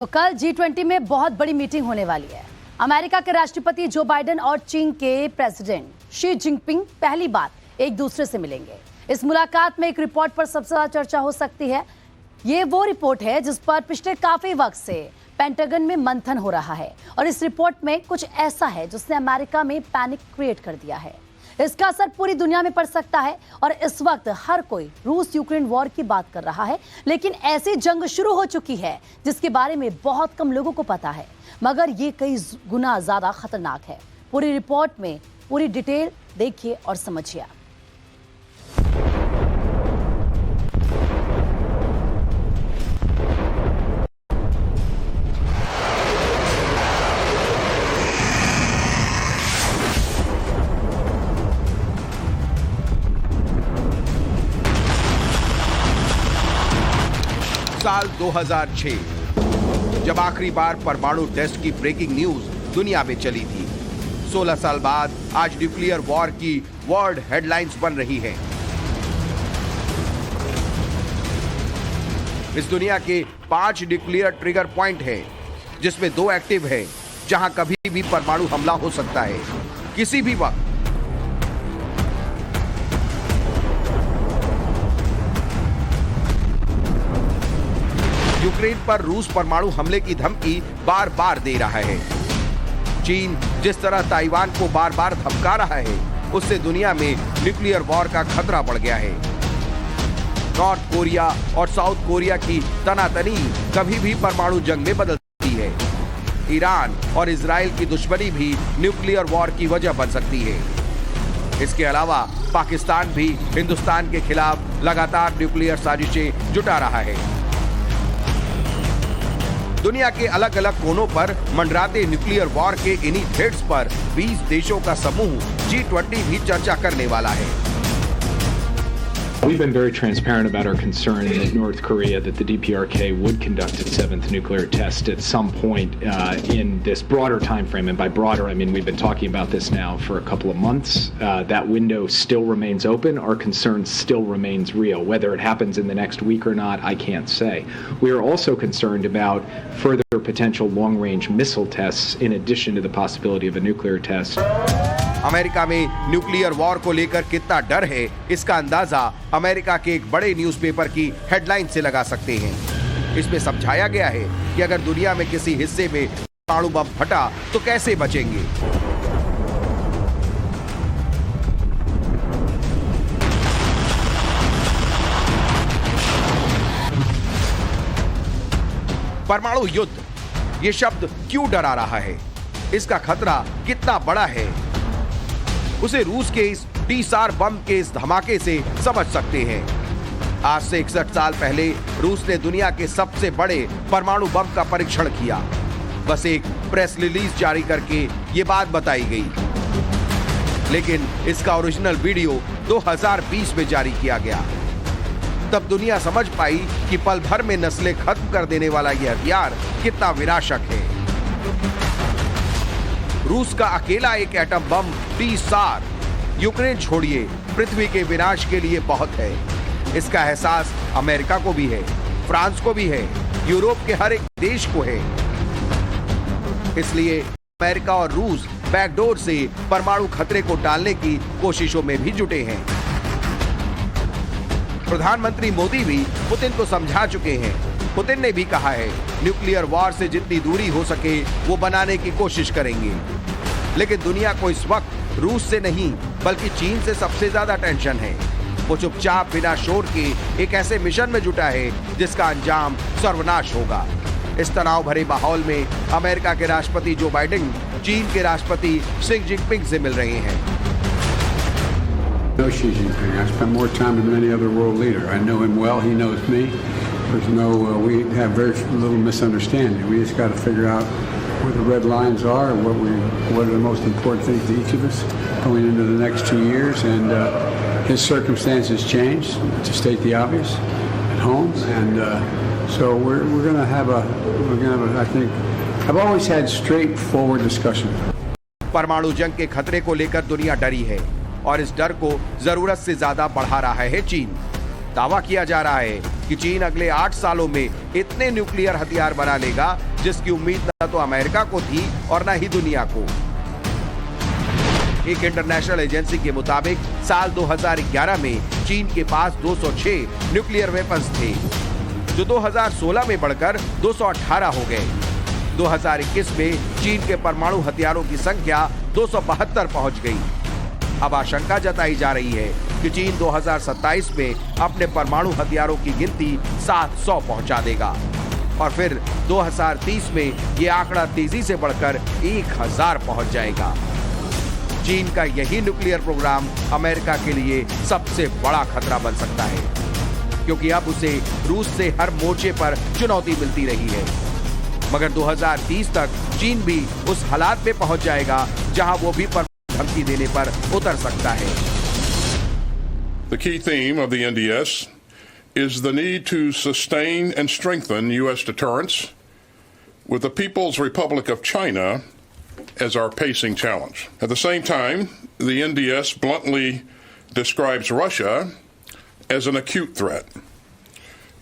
तो कल G20 में बहुत बड़ी मीटिंग होने वाली है। अमेरिका के राष्ट्रपति जो बाइडेन और चीन के प्रेसिडेंट शी जिनपिंग पहली बार एक दूसरे से मिलेंगे। इस मुलाकात में एक रिपोर्ट पर सबसे ज्यादा चर्चा हो सकती है। ये वो रिपोर्ट है जिस पर पिछले काफी वक्त से पेंटागन में मंथन हो रहा है और इस रिपोर्ट में कुछ ऐसा है जिसने अमेरिका में पैनिक क्रिएट कर दिया है। इसका असर पूरी दुनिया में पड़ सकता है और इस वक्त हर कोई रूस यूक्रेन वॉर की बात कर रहा है, लेकिन ऐसी जंग शुरू हो चुकी है जिसके बारे में बहुत कम लोगों को पता है, मगर ये कई गुना ज्यादा खतरनाक है। पूरी रिपोर्ट में पूरी डिटेल देखिए और समझिए। साल 2006 जब आखिरी बार परमाणु टेस्ट की ब्रेकिंग न्यूज दुनिया में चली थी। 16 साल बाद आज न्यूक्लियर वॉर की वर्ल्ड हेडलाइंस बन रही हैं। इस दुनिया के 5 न्यूक्लियर ट्रिगर पॉइंट हैं, जिसमें 2 एक्टिव हैं, जहां कभी भी परमाणु हमला हो सकता है, किसी भी वक्त। यूक्रेन पर रूस परमाणु हमले की धमकी बार बार दे रहा है। चीन जिस तरह ताइवान को बार बार धमका रहा है, उससे दुनिया में न्यूक्लियर वॉर का खतरा बढ़ गया है। नॉर्थ कोरिया और साउथ कोरिया की तनातनी कभी भी परमाणु जंग में बदल सकती है। ईरान और इजराइल की दुश्मनी भी न्यूक्लियर वॉर की वजह बन सकती है। इसके अलावा पाकिस्तान भी हिंदुस्तान के खिलाफ लगातार न्यूक्लियर साजिशें जुटा रहा है। दुनिया के अलग अलग कोनों पर मंडराते न्यूक्लियर वॉर के इन्हीं थ्रेड्स पर 20 देशों का समूह G20 भी चर्चा करने वाला है। We've been very transparent about our concern that North Korea, that the DPRK would conduct its 7th nuclear test at some point in this broader time frame. And by broader, I mean we've been talking about this now for a couple of months. That window still remains open. Our concern still remains real. Whether it happens in the next week or not, I can't say. We are also concerned about further potential long-range missile tests in addition to the possibility of a nuclear test. America में nuclear war को लेकर कितना डर है, इसका अंदाजा America के एक बड़े न्यूज़पेपर की हेडलाइन से लगा सकते हैं। इसमें समझाया गया है कि अगर दुनिया में किसी हिस्से में परमाणु बम फटा तो कैसे बचेंगे। परमाणु युद्ध, ये शब्द क्यों डरा रहा है? इसका खतरा कितना बड़ा है, उसे रूस के इस टीसार बम के इस धमाके से समझ सकते हैं। आज से 61 साल पहले रूस ने दुनिया के सबसे बड़े परमाणु बम का परीक्षण किया। बस एक प्रेस रिलीज जारी करके ये बात बताई गई, लेकिन इसका ओरिजिनल वीडियो 2020 में जारी किया गया। तब दुनिया समझ पाई कि पल भर में नस्लें खत्म कर देने वाला यह हथियार कितना विनाशक है। रूस का अकेला एक एटम बम टीसार यूक्रेन छोड़िए पृथ्वी के विनाश के लिए बहुत है। इसका एहसास अमेरिका को भी है, फ्रांस को भी है, यूरोप के हर एक देश को है। इसलिए अमेरिका और रूस बैकडोर से परमाणु खतरे को टालने की कोशिशों में भी जुटे हैं। प्रधानमंत्री मोदी भी पुतिन को समझा चुके हैं। पुतिन ने भी कहा है, न्यूक्लियर वॉर से जितनी दूरी हो सके वो बनाने की कोशिश करेंगे। लेकिन दुनिया को इस वक्त रूस से नहीं बल्कि चीन से सबसे ज्यादा टेंशन है। वो चुपचाप बिना शोर के एक ऐसे मिशन में जुटा है जिसका अंजाम सर्वनाश होगा। इस तनाव भरे माहौल में अमेरिका के राष्ट्रपति जो बाइडेन चीन के राष्ट्रपति शी जिनपिंग से मिल रहे हैं। I know Xi Jinping. I spent more time with any other world leader. I know him well. He knows me. We have very little misunderstanding. We just got to figure out where the red lines are and what are the most important things to each of us going into the next 2 years. And his circumstances changed, to state the obvious, at home. And so we're going to have I think, I've always had straightforward discussion. परमाणु जंग के खतरे को लेकर दुनिया डरी है और इस डर को जरूरत से ज्यादा बढ़ा रहा है चीन। दावा किया जा रहा है कि चीन अगले 8 सालों में इतने न्यूक्लियर हथियार बना लेगा जिसकी उम्मीद न तो अमेरिका को थी और न ही दुनिया को। एक इंटरनेशनल एजेंसी के मुताबिक साल 2011 में चीन के पास 206 न्यूक्लियर वेपन्स थे, जो 2016 में बढ़कर 218 हो गए। 2021 में चीन के परमाणु हथियारों की संख्या 272 पहुंच गई। अब आशंका जताई जा रही है कि चीन 2027 में अपने परमाणु हथियारों की गिनती 700 पहुंचा देगा और फिर 2030 में यह आंकड़ा तेजी से बढ़कर 1000 पहुंच जाएगा। चीन का यही न्यूक्लियर प्रोग्राम अमेरिका के लिए सबसे बड़ा खतरा बन सकता है, क्योंकि अब उसे रूस से हर मोर्चे पर चुनौती मिलती रही है। मगर 2030 तक चीन भी उस हालात में पहुंच जाएगा जहां वो भी धमकी देने पर उतर सकता है। The key theme of the NDS is the need to sustain and strengthen U.S. deterrence, with the People's Republic of China as our pacing challenge. At the same time, the NDS bluntly describes Russia as an acute threat.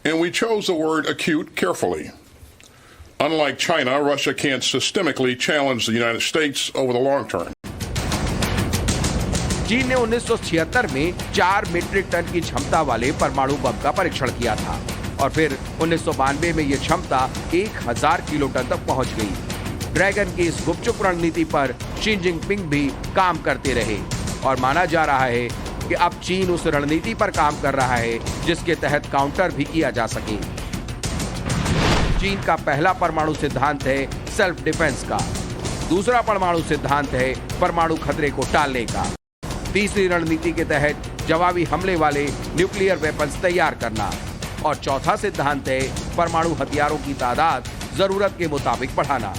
And we chose the word acute carefully. Unlike China, Russia can't systemically challenge the United States over the long term. चीन ने 1976 में 4 metric ton की क्षमता वाले परमाणु बम का परीक्षण किया था और फिर 1992 में यह क्षमता 1000 किलोटन तक पहुंच गई। ड्रैगन की इस गुपचुप रणनीति पर शी जिनपिंग भी काम करते रहे और माना जा रहा है कि अब चीन उस रणनीति पर काम कर रहा है जिसके तहत काउंटर भी किया जा सके। चीन का पहला परमाणु सिद्धांत है सेल्फ डिफेंस का, दूसरा परमाणु सिद्धांत है परमाणु खतरे को टालने का, तीसरी रणनीति के तहत जवाबी हमले वाले न्यूक्लियर वेपन्स तैयार करना और चौथा सिद्धांत है परमाणु हथियारों की तादाद जरूरत के मुताबिक बढ़ाना।